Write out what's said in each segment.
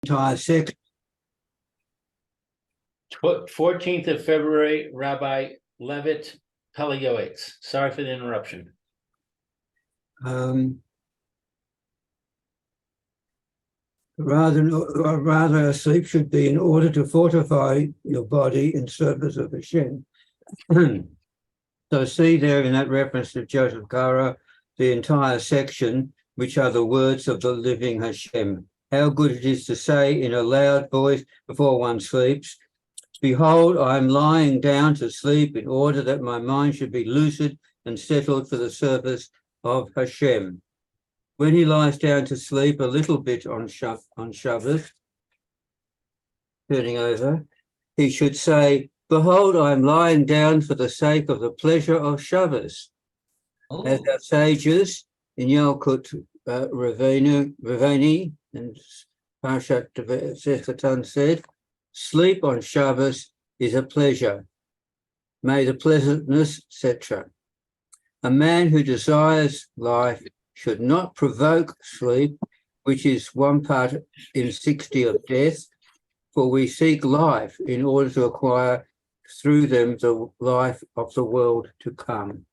entire section. 14th of February, Rabbi Levitt, Pele Yoetz. Sorry for the interruption. Rather, a sleep should be in order to fortify your body in service of Hashem. So see there in that reference to Joseph Kara, the entire section, which are the words of the living Hashem. How good it is to say in a loud voice before one sleeps, "Behold, I am lying down to sleep in order that my mind should be lucid and settled for the service of Hashem." When he lies down to sleep a little bit on Shabbos, turning over, he should say, "Behold, I am lying down for the sake of the pleasure of Shabbos." Oh. As our sages in Yalkut Raveni and Parshat Zechatan said, sleep on Shabbos is a pleasure. May the pleasantness, etc. A man who desires life should not provoke sleep, which is 1 part in 60 of death, for we seek life in order to acquire through them the life of the world to come.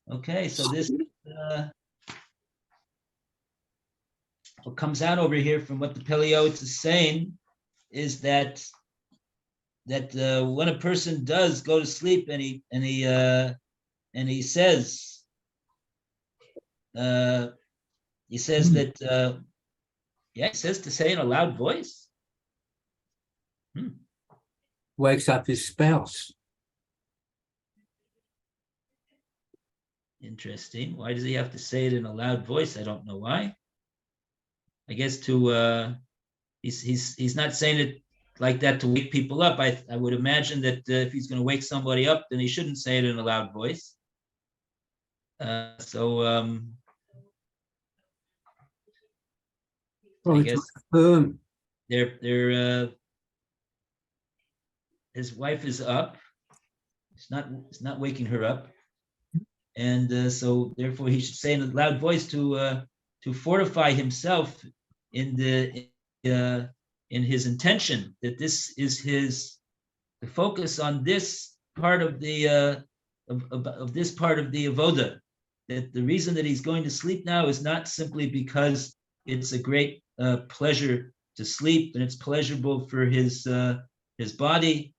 Okay, so this what comes out over here from what the Pele Yoetz is saying is that when a person does go to sleep and he says that he says to say in a loud voice. Wakes up his spouse. Interesting. Why does he have to say it in a loud voice? I don't know why. I guess he's not saying it like that to wake people up. I would imagine that if he's going to wake somebody up, then he shouldn't say it in a loud voice. I guess his wife is up. It's not waking her up, and so therefore he should say in a loud voice to fortify himself in his intention that this is the focus on this part of the of this part of the avoda. That the reason that he's going to sleep now is not simply because it's a great pleasure to sleep and it's pleasurable for his body.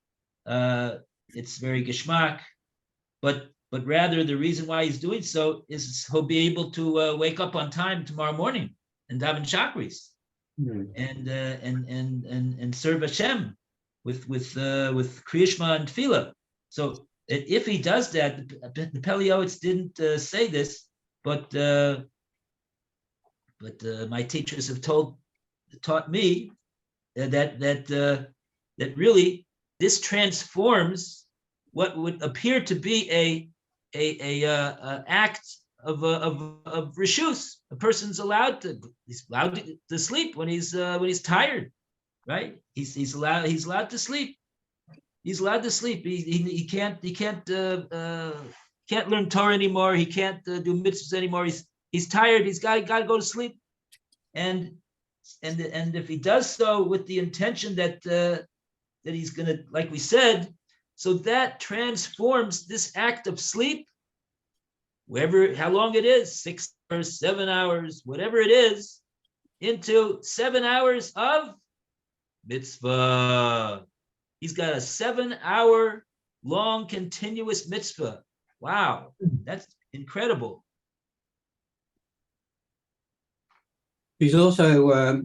It's very geschmack, but rather the reason why he's doing so is he'll be able to wake up on time tomorrow morning and daven chakris and serve Hashem with Kriya Shema and Tefillah. So if he does that, the Pele Yoetz didn't say this, but my teachers have taught me that really this transforms what would appear to be a act of rishus. A person's allowed to sleep when he's tired, right? He's allowed to sleep. He's allowed to sleep. He can't learn Torah anymore. He can't do mitzvahs anymore. He's tired. He's got to go to sleep. And if he does so with the intention that he's gonna, like we said, so that transforms this act of sleep, how long it is, 6 hours, 7 hours, whatever it is, into 7 hours of mitzvah. He's got a 7-hour long continuous mitzvah. Wow, that's incredible. He's also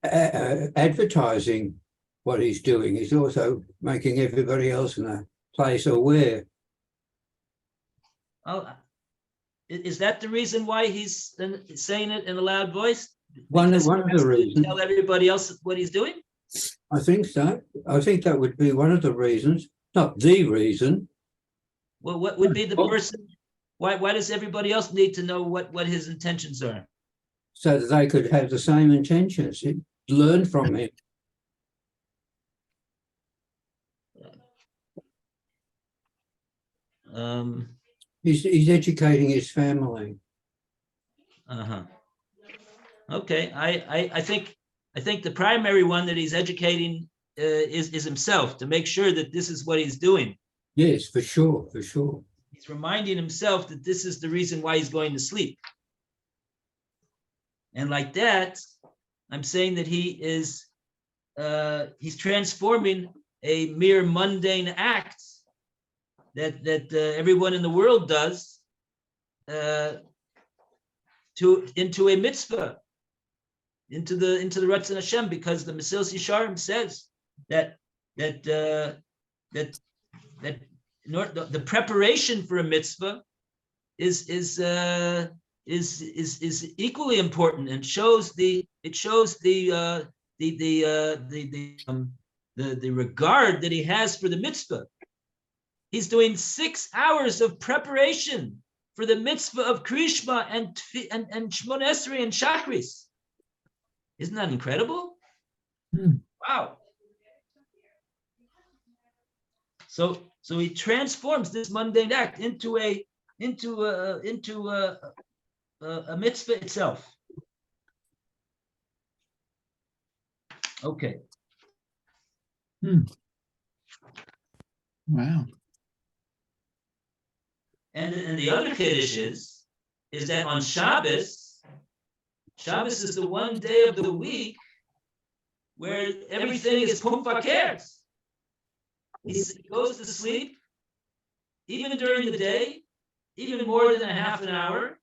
advertising what he's doing. He's also making everybody else in the place aware. Oh, is that the reason why he's saying it in a loud voice? One of the reasons. Tell everybody else what he's doing? I think so. I think that would be one of the reasons, not the reason. Well, what would be the person? Why does everybody else need to know what his intentions are? So that they could have the same intentions, learn from him. He's educating his family. Uh-huh. Okay, I think the primary one that he's educating is himself, to make sure that this is what he's doing. Yes, for sure, for sure. He's reminding himself that this is the reason why he's going to sleep. And like that, I'm saying that he's transforming a mere mundane act that everyone in the world does into a mitzvah, into the Ratzon Hashem, because the Mesilas Yesharim says that the preparation for a mitzvah is equally important, and shows the regard that he has for the mitzvah. He's doing 6 hours of preparation for the mitzvah of Krishma and Shmon Esrei and Shachris. Isn't that incredible? Wow. So he transforms this mundane act into a mitzvah itself. Okay. Wow. And the other kiddush is that on Shabbos is the one day of the week where everything is pum fakers. He goes to sleep, even during the day, even more than a half an hour,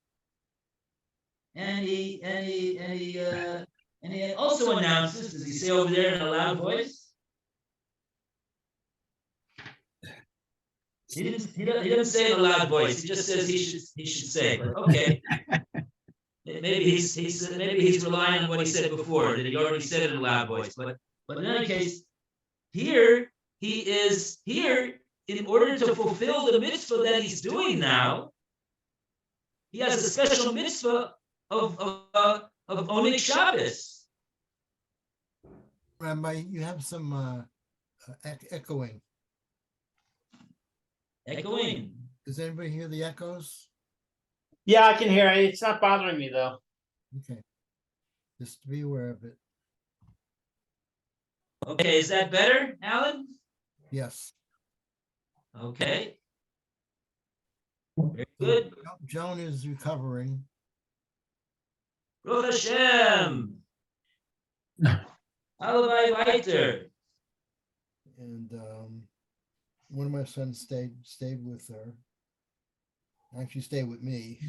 and he also announces, does he say over there in a loud voice? He doesn't say in a loud voice. He just says he should say. But okay, maybe he's relying on what he said before, that he already said it in a loud voice. But in any case, here he is here in order to fulfill the mitzvah that he's doing now. He has a special mitzvah of Oneg Shabbos. Rabbi, you have some echoing. Echoing. Does anybody hear the echoes? Yeah, I can hear it. It's not bothering me though. Okay. Just to be aware of it. Okay, is that better, Alan? Yes. Okay. Very good. Joan is recovering. Baruch Hashem. Hallelujah weiter. And one of my sons stayed with her. Actually stayed with me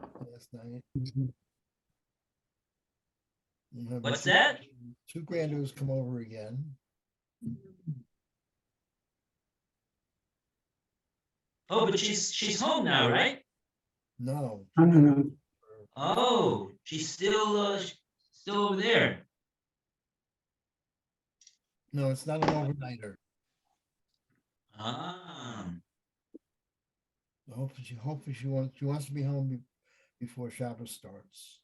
last night. What's that? 2 granddaughters come over again. Oh, but she's home now, right? No. No. Oh, she's still over there. No, it's not an overnighter. Ah. Hopefully she wants to be home before Shabbos starts.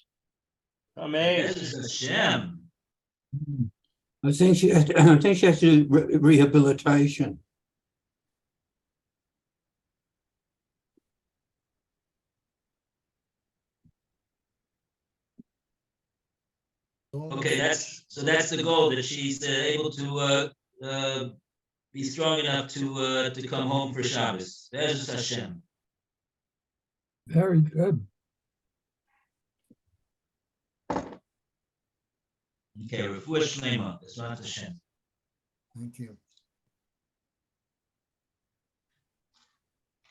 Amazing. Hashem. I think she has to do rehabilitation. Okay, that's the goal, that she's able to be strong enough to come home for Shabbos. There's Hashem. Very good. Okay, refuah shlema. That's not Hashem. Thank you.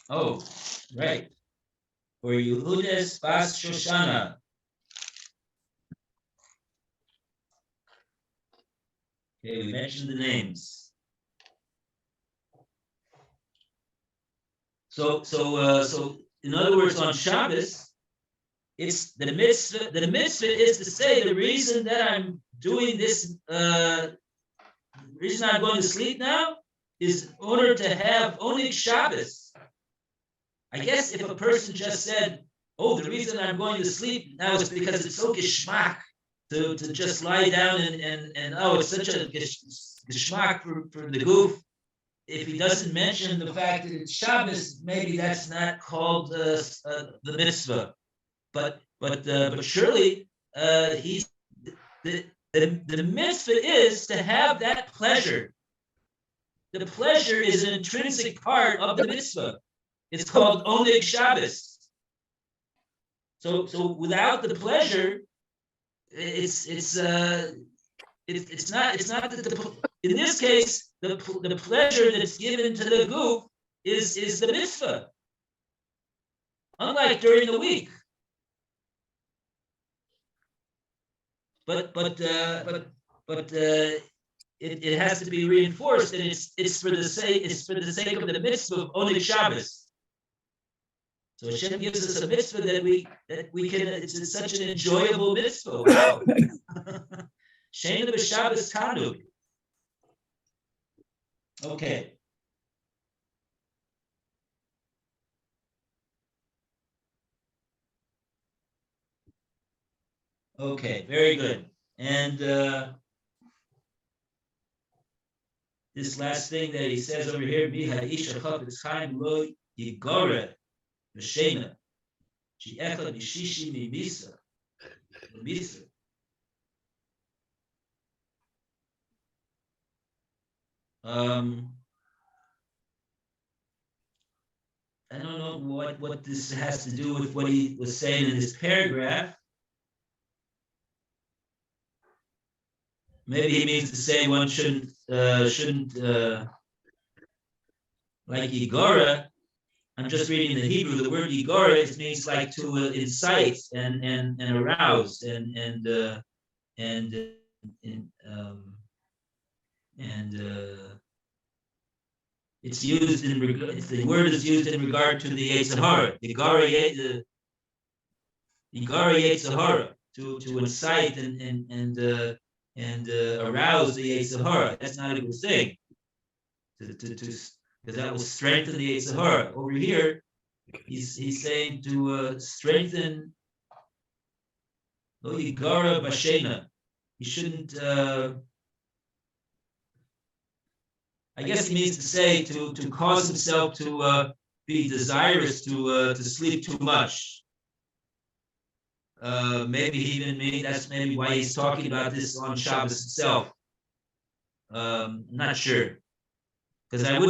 Oh, right. For Yehudas Bas Shoshana. Okay, we mentioned the names. So in other words, on Shabbos, it's the mitzvah. The mitzvah is to say the reason that I'm doing this, the reason I'm going to sleep now is in order to have Oneg Shabbos. I guess if a person just said, "Oh, the reason I'm going to sleep now is because it's so geschmack to just lie down and oh, it's such a geschmack for the goof if he doesn't mention the fact that it's Shabbos, maybe that's not called the mitzvah. But surely he's the mitzvah is to have that pleasure. The pleasure is an intrinsic part of the mitzvah. It's called oneg Shabbos. So without the pleasure, it's not that in this case the pleasure that's given to the goof is the mitzvah. Unlike during the week. But it has to be reinforced that it's for the sake of the mitzvah of oneg Shabbos. So Hashem gives us a mitzvah that we can. It's such an enjoyable mitzvah. Wow. Sheina b'Shabbos Tanug. Okay. Okay, very good. And this last thing that he says over here, Mi ha'isha chafetz chaim lo yigore v'sheina she'echad mishishi mimisa. I don't know what this has to do with what he was saying in this paragraph. Maybe he means to say one shouldn't like Yigora. I'm just reading the Hebrew. The word Yigora it means like to incite and arouse and it's used in the word is used in regard to the Yetzer Hara. Yigara Yetzer Hara to incite and arouse the Yetzer Hara. That's not a good thing. Because that will strengthen the Yetzer Hara. Over here, he's saying to strengthen Lo Yigara Bashena. He shouldn't. I guess he means to say to cause himself to be desirous to sleep too much. Maybe he even mean that's maybe why he's talking about this on Shabbos itself. Not sure, because I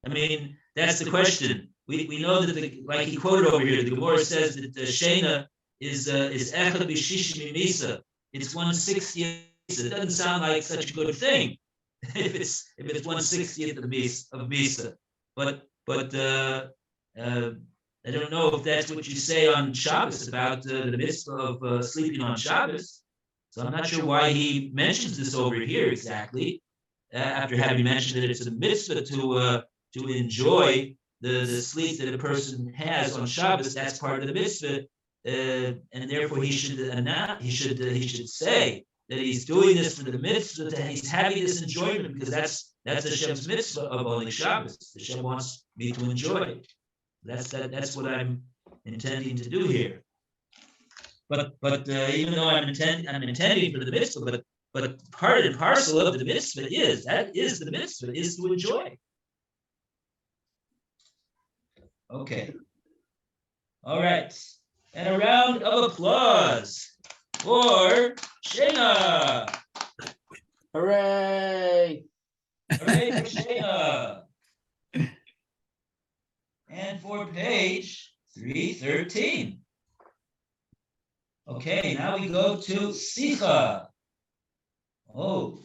mean, that's the question. We know that like he quoted over here, the Gemara says that the Shena is Echad B'Shishi Misa. It's 1/60th. It doesn't sound like such a good thing if it's 1/60th of Misa. But I don't know if that's what you say on Shabbos about the mitzvah of sleeping on Shabbos. So I'm not sure why he mentions this over here exactly. After having mentioned that it's a mitzvah to enjoy the sleep that a person has on Shabbos, that's part of the mitzvah, and therefore he should say that he's doing this for the mitzvah, that he's having this enjoyment because that's Hashem's mitzvah of only Shabbos. Hashem wants me to enjoy. That's what I'm intending to do here. But even though I'm intending for the mitzvah, but part and parcel of the mitzvah is to enjoy. Okay. All right. And a round of applause for Shayna. Hooray! Hooray for Shayna. And for page 313. Okay, now we go to Sicha. Oh,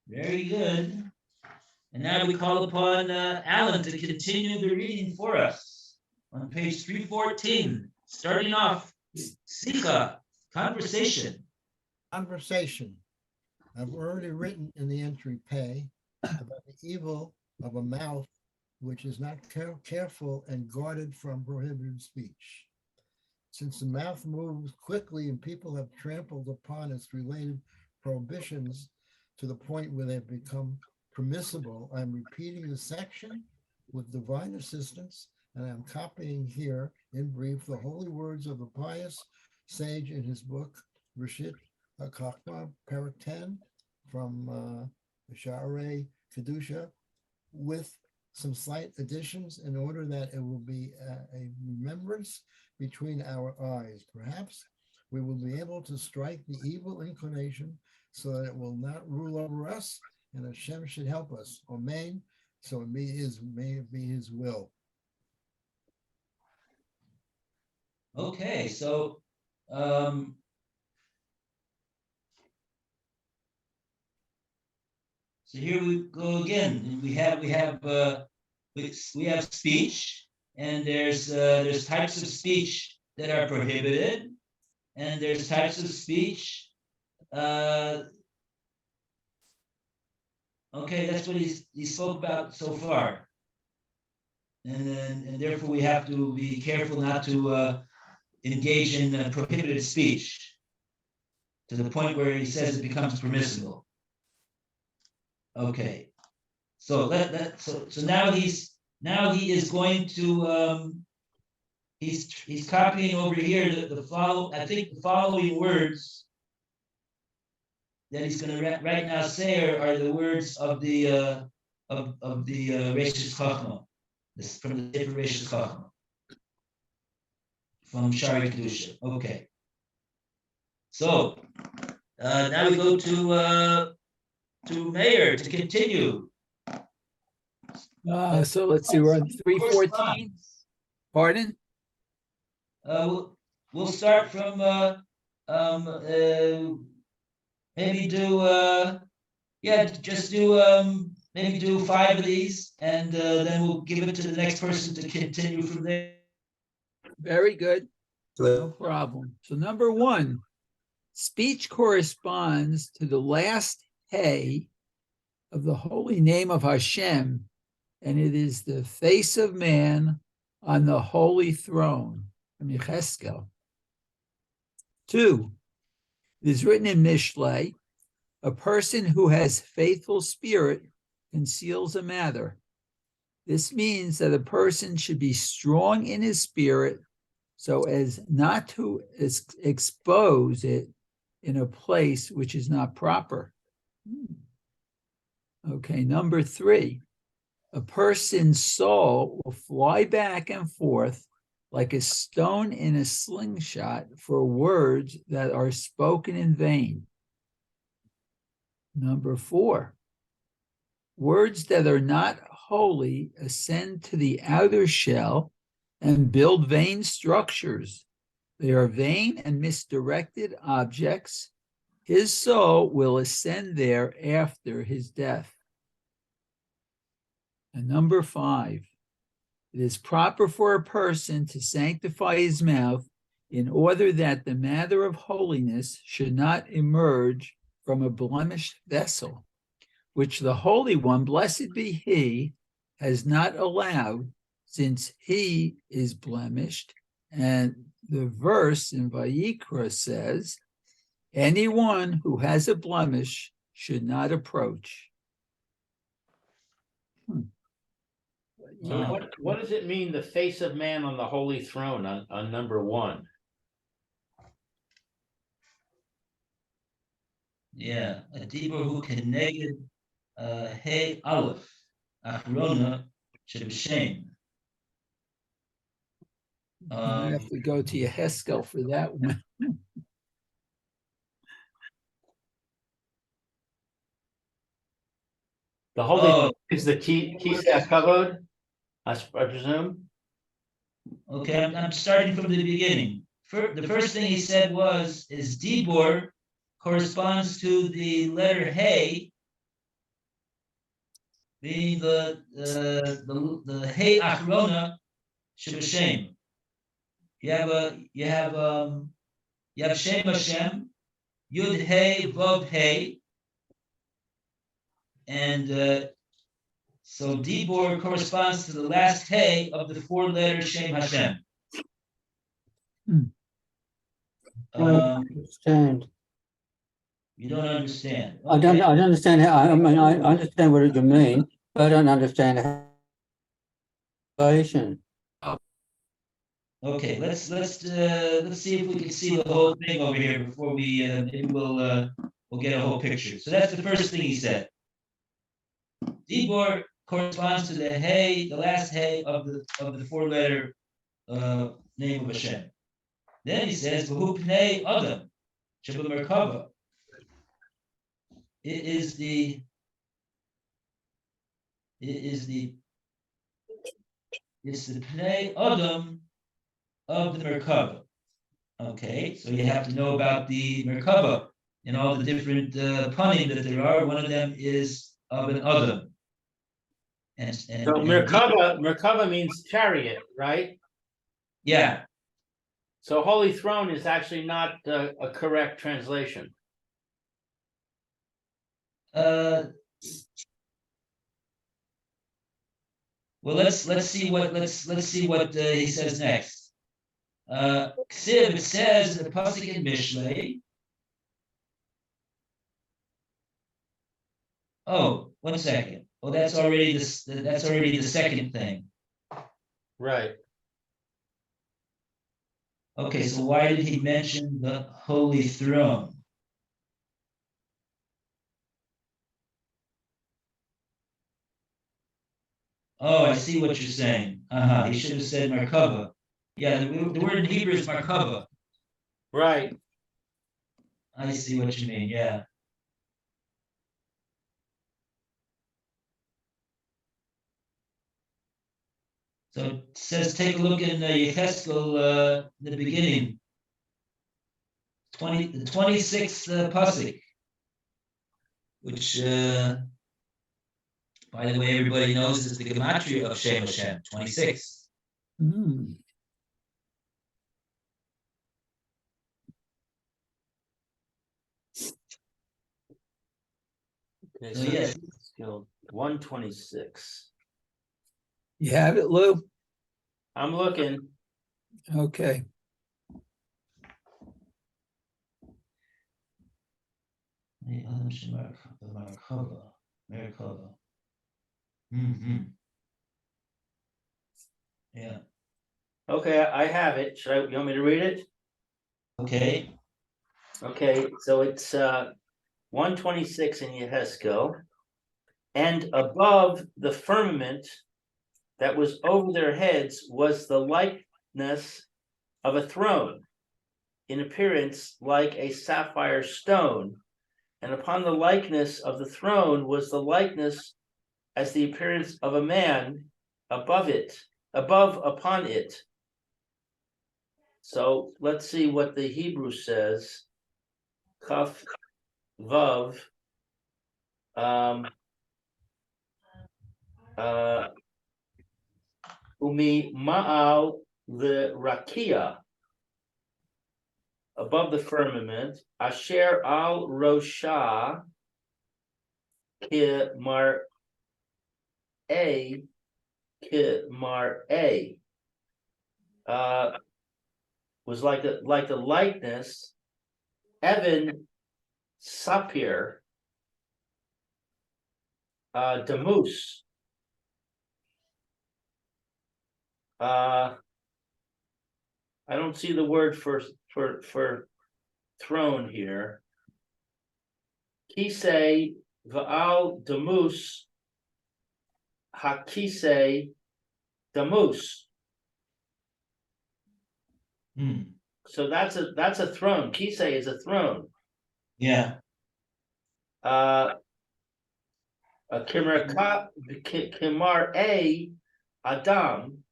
very good. And now we call upon Alan to continue the reading for us on page 314, starting off with Sicha, conversation. Conversation. I've already written in the entry pay about the evil of a mouth which is not careful and guarded from prohibited speech. Since the mouth moves quickly and people have trampled upon its related prohibitions to the point where they've become permissible, I'm repeating the section with divine assistance, and I'm copying here in brief the holy words of the pious sage in his book, Rishit HaKachma, Parak 10, from Sha'arei Kedusha, with some slight additions in order that it will be a remembrance between our eyes. Perhaps we will be able to strike the evil inclination so that it will not rule over us, and Hashem should help us. Amen. So may it be his will. Okay, so so here we go again. We have speech, and there's types of speech that are prohibited, and there's types of speech. Okay, that's what he spoke about so far, and therefore we have to be careful not to engage in prohibited speech to the point where he says it becomes permissible. Okay, so so now he is going to he's copying over here the following words that he's going to right now say are the words of the Reshis Chachma, from the Sefer Reshis Chachma, from Shari Kedusha. Okay, so now we go to Mayor to continue. So let's see, we're on 314. Pardon? We'll start from maybe do just do maybe do 5 of these, and then we'll give it to the next person to continue from there. Very good. No problem. So number 1, speech corresponds to the last hey of the holy name of Hashem, and it is the face of man on the holy throne. From Yecheskel. 2, it is written in Mishlei, a person who has faithful spirit conceals a matter. This means that a person should be strong in his spirit so as not to expose it in a place which is not proper. Okay, number 3, a person's soul will fly back and forth like a stone in a slingshot for words that are spoken in vain. Number 4, words that are not holy ascend to the outer shell and build vain structures. They are vain and misdirected objects. His soul will ascend there after his death. And number 5, it is proper for a person to sanctify his mouth in order that the matter of holiness should not emerge from a blemished vessel, which the Holy One, blessed be he, has not allowed, since he is blemished. And the verse in Vayikra says, anyone who has a blemish should not approach. So what does it mean, the face of man on the holy throne on number 1? Yeah, a dibur who connected hey aleph achrona sheb'shem. I have to go to Yeheskel for that one. The holy is the Kiseh Kavod, I presume. Okay, I'm starting from the beginning. The first thing he said is dibur corresponds to the letter hey, being the hey achrona sheb'shem. You have Shem Hashem, Yud Hey Vav Hey, and so dibur corresponds to the last Hey of the 4 letters Shem Hashem. Understand. You don't understand. I don't understand how. I mean, I understand what you mean, but I don't understand how. Okay, let's see if we can see the whole thing over here before we maybe we'll get a whole picture. So that's the first thing he said. Dibur corresponds to the hey, the last hey of the four-letter name of Hashem. Then he says, "V'hu pnei Adam shebemerkava." It is the pnei Adam of the Merkava. Okay, so you have to know about the Merkava and all the different panim that there are. One of them is of an Adam. So Merkava means chariot, right? Yeah. So holy throne is actually not a correct translation. Well, let's see what he says next. Ksiv, it says the pasuk in Mishlei. Oh, 1 second. Oh, that's already the second thing. Right. Okay, so why did he mention the holy throne? Oh, I see what you're saying. He should have said Merkava. Yeah, the word in Hebrew is Merkava. Right. I see what you mean. Yeah. So it says, take a look in Yecheskel, the beginning, the 26th pasuk, which, by the way, everybody knows is the gematria of Shem Hashem, 26. Hmm. Okay, So yes, skilled 126. You have it, Lou? I'm looking. Okay. Merkava. Yeah. Okay, I have it. You want me to read it? Okay. Okay, so it's 126 in Yehezkel. And above the firmament that was over their heads was the likeness of a throne, in appearance like a sapphire stone. And upon the likeness of the throne was the likeness as the appearance of a man above upon it. So let's see what the Hebrew says. Kaf Vav. Umi Ma'al the Rakia, above the firmament, Asher al Rosha Kimar A was like the likeness, Evan Sapir Damus. I don't see the word for throne here. Kisei va'al damus hakisei damus. So that's a throne. Kisei is a throne. Yeah. Kimar a Adam.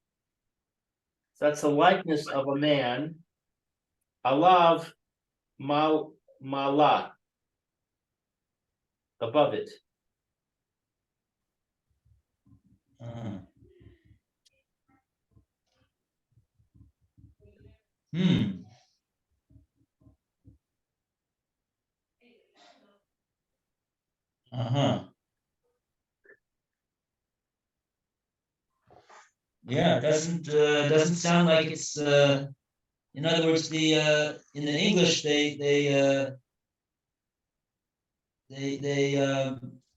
That's the likeness of a man. Alav Mala. Above it. Yeah, it doesn't sound like it's in other words, the in the English they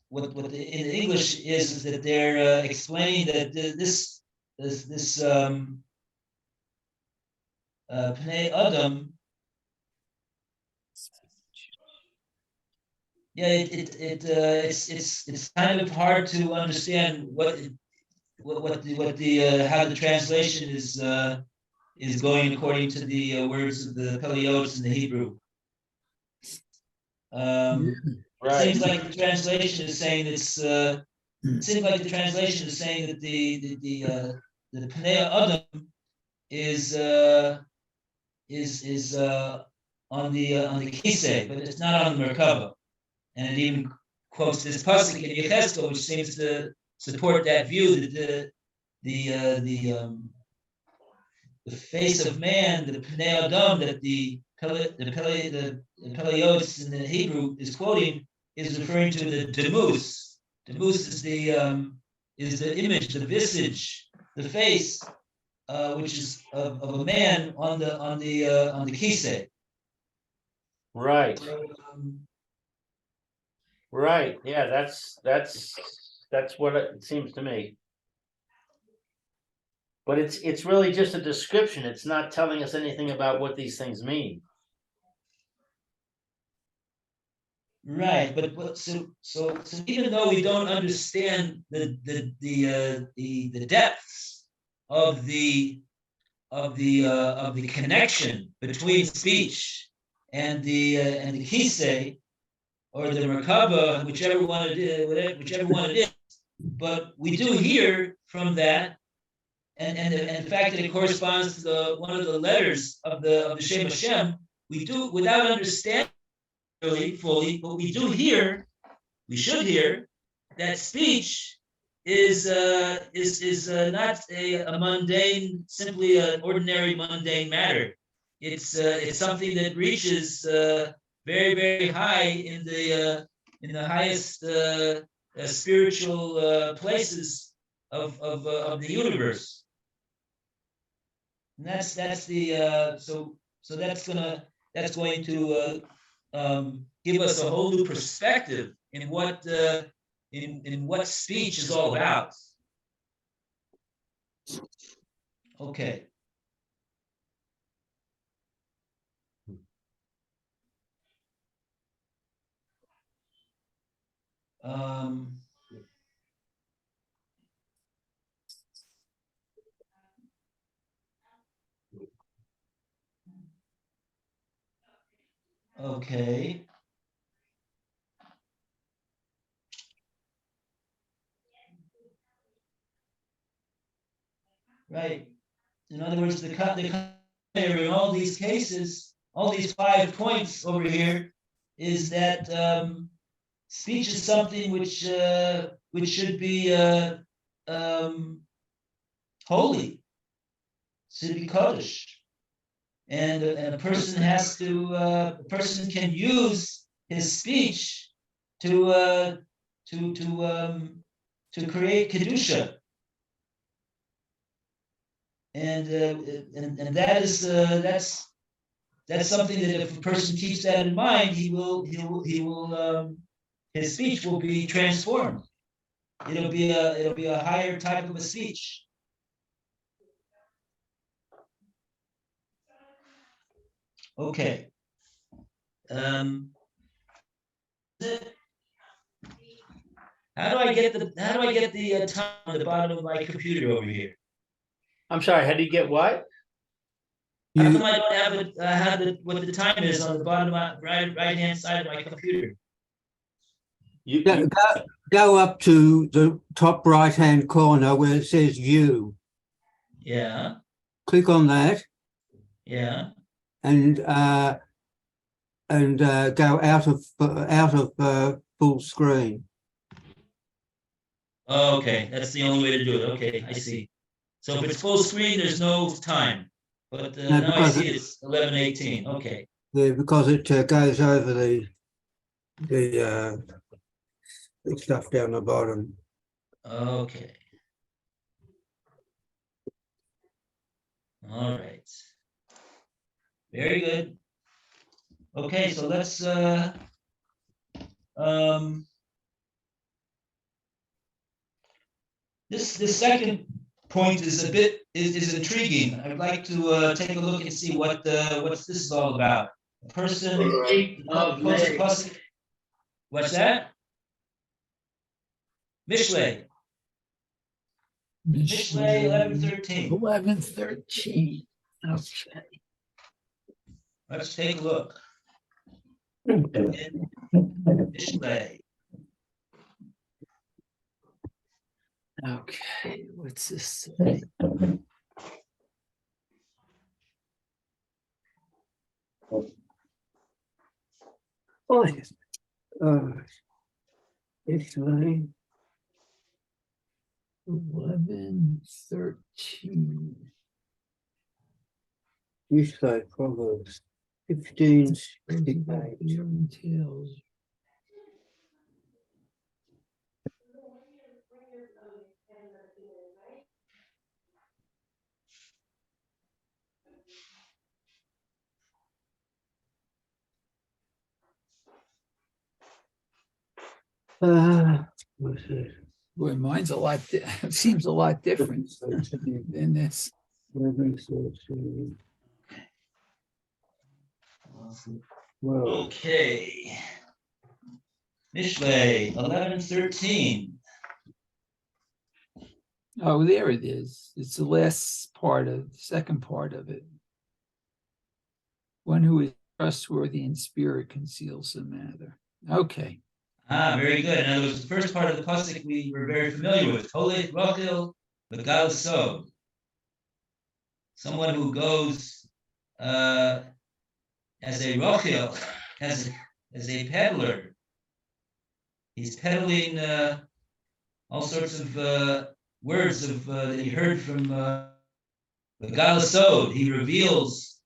what in the English is that they're explaining that this Pnei Adam, it's kind of hard to understand what the how the translation is going according to the words of the Pele Yoetz in the Hebrew. It seems like the translation is saying it seems like the translation is saying that the Pnei Adam is on the Kisei, but it's not on the Merkava. And it even quotes this pasuk in Yechezkel, which seems to support that view that the face of man, the Pnei Adam, that the Pele Yoetz in the Hebrew is quoting, is referring to the Demus. Demus is the image, the visage, the face, which is of a man on the Kisei. Right, So, right. Yeah, that's what it seems to me. But it's really just a description. It's not telling us anything about what these things mean. right, but so even though we don't understand the depths of the connection between speech and the kisei or the merkaba, whichever one it is, but we do hear from that, and in fact it corresponds to one of the letters of the Shem Hashem. We do, without understanding really fully, but we should hear that speech is not a mundane, simply an ordinary mundane matter. It's something that reaches very, very high in the highest spiritual places of the universe. And that's the so that's going to give us a whole new perspective in what speech is all about. Okay. Okay. Right. In other words, the in all these cases, all these 5 points over here, is that speech is something which should be holy, should be kodesh, and a person has to a person can use his speech to create kedusha. And that is that's something that if a person keeps that in mind, he will his speech will be transformed. It'll be a higher type of a speech. Okay. How do I get the time on the bottom of my computer over here? I'm sorry, how do you get what? How come I don't have it? Have what the time is on the bottom of my right hand side of my computer? Go up to the top right hand corner where it says view. Yeah. Click on that. Yeah. And go out of full screen. Okay, that's the only way to do it. Okay, I see. So if it's full screen, there's no time. But No, now I see it's 11:18. Okay. Yeah, because it goes over the stuff down the bottom. Okay. All right. Very good. Okay, so let's this second point is a bit is intriguing. I'd like to take a look and see what this is all about. A person What's that? Mishlei. Mishlei 11:13. 11:13. Okay. Let's take a look. Mishlei. Okay, what's this say? Oh, yes. It's like 11:13. you say Proverbs 15. Entails. What's it? Boy, mine's a lot, seems a lot different than this. 11:13. Well, Okay. Mishlei 11:13. Oh, there it is. It's the last part of, the second part of it. One who is trustworthy in spirit conceals the matter. Okay. Very good. In other words, the first part of the pasuk we were very familiar with. Tolet Rochel Begal Sod. Someone who goes as a Rochel, as a peddler. He's peddling all sorts of words of that he heard from Begal Sod. He reveals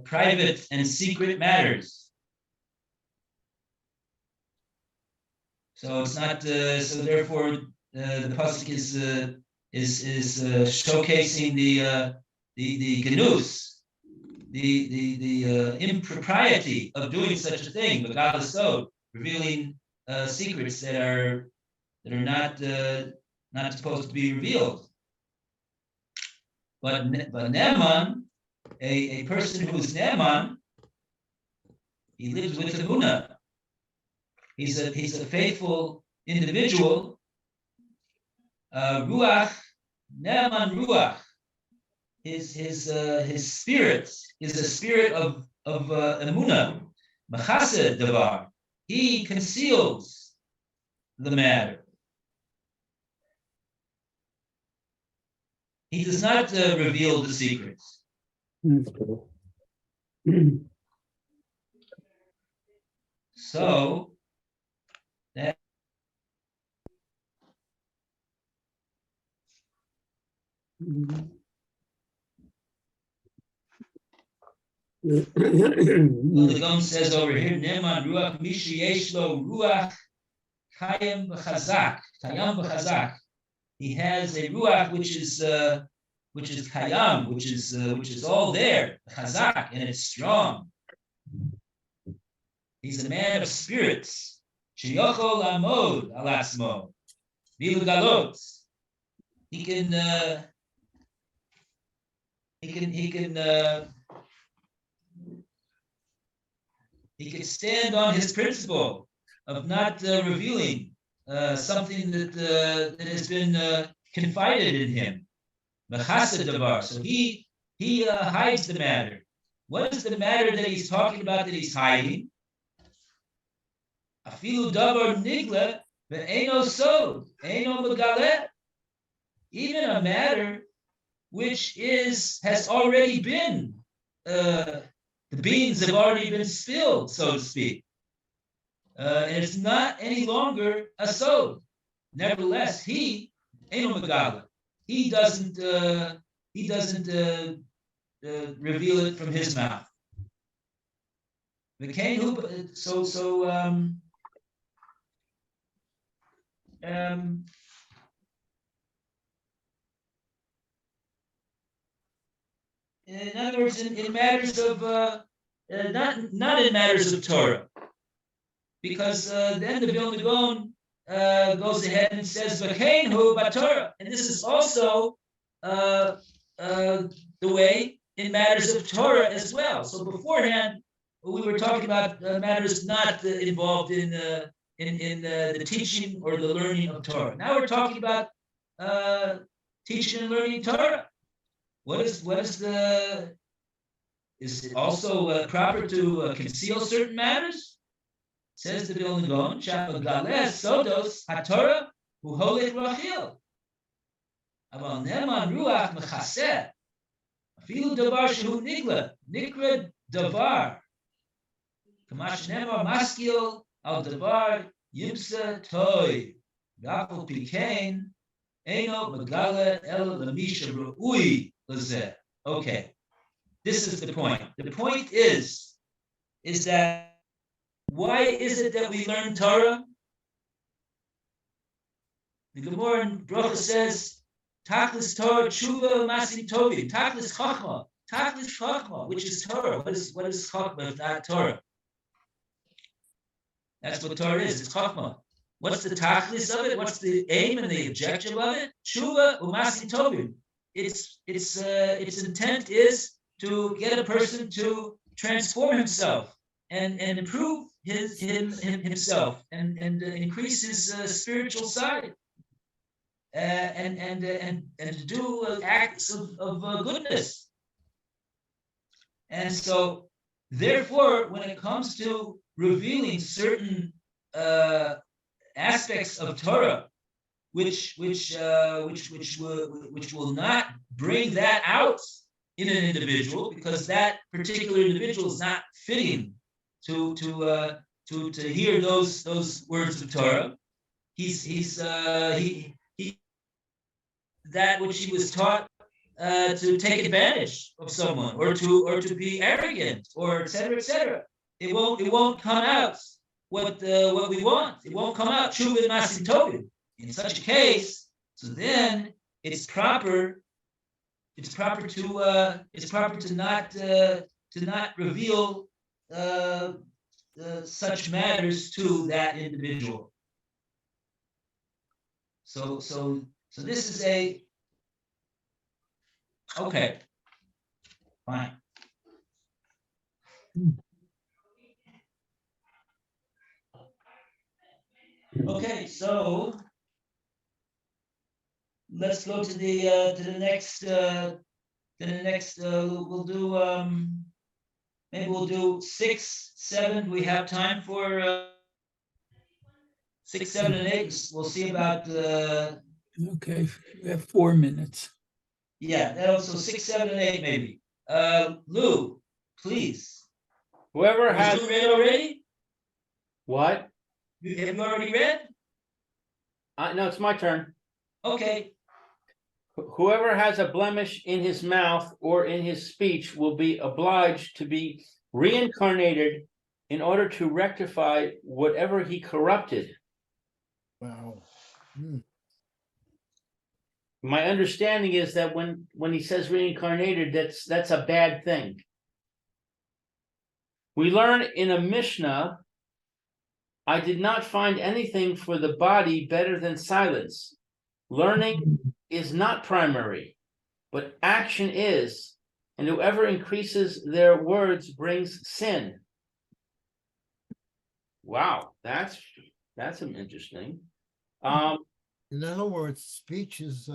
private and secret matters. So it's not. So therefore, the pasuk is showcasing the genus, the impropriety of doing such a thing. But God is so revealing secrets that are not supposed to be revealed. But Neman, a person who is Neman, he lives with Emunah. He's a faithful individual. Ruach, Neman Ruach. His spirit is a spirit of Emunah. Machaseh Davar. He conceals the matter. He does not reveal the secrets. So that the Gom says over here, Neman Ruach Mishi Yeshlo Ruach Kayam B'Chazak. Kayam B'Chazak. He has a Ruach which is Kayam, which is all there, Chazak, and it's strong. He's a man of spirits. Sheyochol Amod Alasmo. Vilu Galot. He can stand on his principle of not revealing something that has been confided in him. Machaseh Davar. So he hides the matter. What is the matter that he's talking about that he's hiding? Afilu davar nigle ve'eno sod, eno megale. Even a matter which has already been, the beans have already been spilled, so to speak. And it's not any longer a sod. Nevertheless, he, eno megale, he doesn't reveal it from his mouth. In other words, in matters of not in matters of Torah, because then the Vilna Gaon goes ahead and says "V'keinu b'Torah," and this is also the way in matters of Torah as well. So beforehand, we were talking about matters not involved in the teaching or the learning of Torah. Now we're talking about teaching and learning Torah. Is it also proper to conceal certain matters? Says the Vilna Gaon, "Shapagales sodos haTorah uholik rachil." Aval neman ruach mechaseh. Afilu davar shehu nikra davar. Kamash nemar maskil al davar yimsa toy. Gafel pikein eno megala el lamisha ru'ui lazeh. Okay, this is the point. The point is that why is it that we learn Torah? The Gemara in Bracha says, "Tachlis Torah tshuva masim tovim." Tachlis chachma, which is Torah. What is chachma if not Torah? That's what Torah is. It's chachma. What's the tachlis of it? What's the aim and the objective of it? Tshuva umasim tovim. Its intent is to get a person to transform himself and improve himself and increase his spiritual side and to do acts of goodness. And so, therefore, when it comes to revealing certain aspects of Torah, which will not bring that out in an individual, because that particular individual is not fitting to hear those words of Torah. He's that which he was taught to take advantage of someone or to be arrogant or etc. It won't come out what we want. It won't come out tshuva masim tovim. In such a case, so then it's proper to not reveal such matters to that individual. So this is okay, fine. Okay, so let's go to the next. We'll do maybe we'll do 6, 7. We have time for 6, 7, and 8. We'll see about. Okay, we have 4 minutes. Yeah, that also 6, 7, and 8 maybe. Lou, please. Whoever Has has Lou read already? what? Have you already read? No, it's my turn. Okay. Whoever has a blemish in his mouth or in his speech will be obliged to be reincarnated in order to rectify whatever he corrupted. Wow. My understanding is that when he says reincarnated, that's a bad thing. We learn in a Mishnah, I did not find anything for the body better than silence. Learning is not primary, but action is, and whoever increases their words brings sin. Wow, that's interesting. In other words, speech is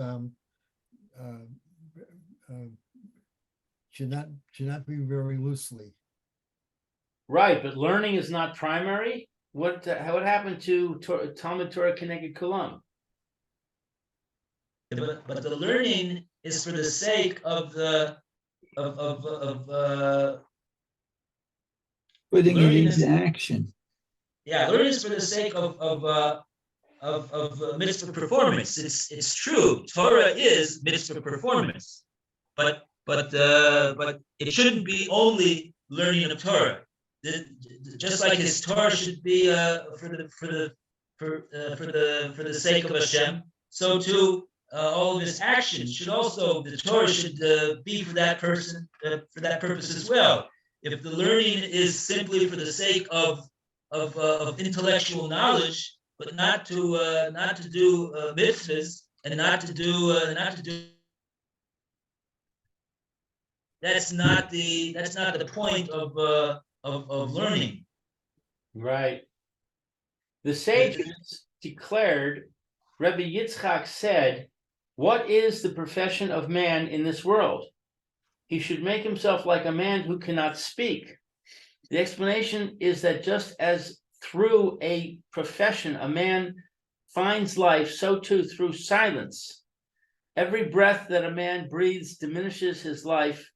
should not be very loosely. Right, but learning is not primary. What happened to Talmud Torah Keneged Kulam? But the learning is for the sake of Putting it learning into is- action. Yeah, learning is for the sake of mitzvah performance. It's true. Torah is mitzvah performance, but it shouldn't be only learning of Torah. Just like his Torah should be for the sake of Hashem, so too all of his actions should also, the Torah should be for that person, for that purpose as well. If the learning is simply for the sake of intellectual knowledge, but not to do mitzvahs and not to do that's not the point of of learning. Right. The sages declared, Rebbe Yitzchak said, what is the profession of man in this world? He should make himself like a man who cannot speak. The explanation is that just as through a profession a man finds life, so too through silence. Every breath that a man breathes diminishes his life,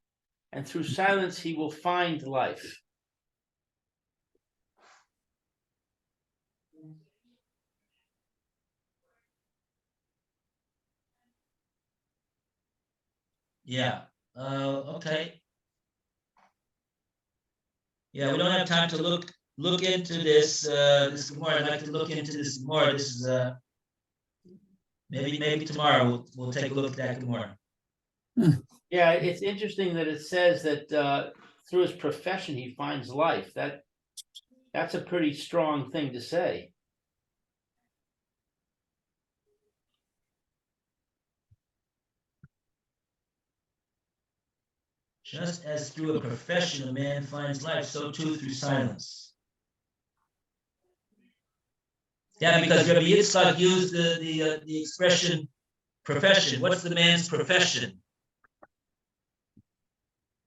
and through silence he will find life. Yeah. Okay. Yeah, we don't have time to look into this more. I'd like to look into this more. This is maybe tomorrow we'll take a look at that more. Yeah, it's interesting that it says that through his profession he finds life. That's a pretty strong thing to say. Just as through a profession a man finds life, so too through silence. Yeah, because Rabbi Yitzchak used the expression profession. What's the man's profession?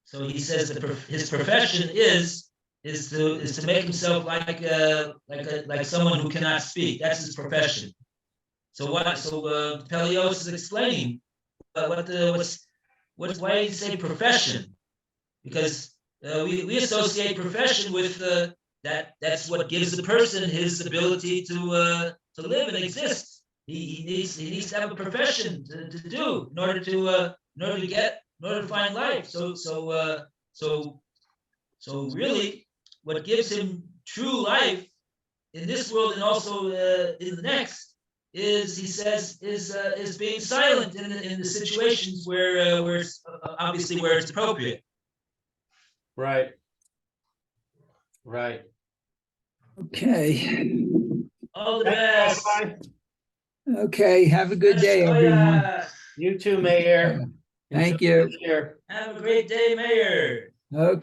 So he says that his profession is to make himself like someone who cannot speak. That's his profession. So what? So Pele is explaining why did he say profession? Because we associate profession with that's what gives the person his ability to live and exist. He needs to have a profession to do in order to find life. So really, what gives him true life in this world and also in the next is, he says, is being silent in the situations where obviously where it's appropriate. Right. Right. Okay. All the best. Okay. Have a good day, everyone. You too, Mayor. Thank you. Here. Have a great day, Mayor. Okay.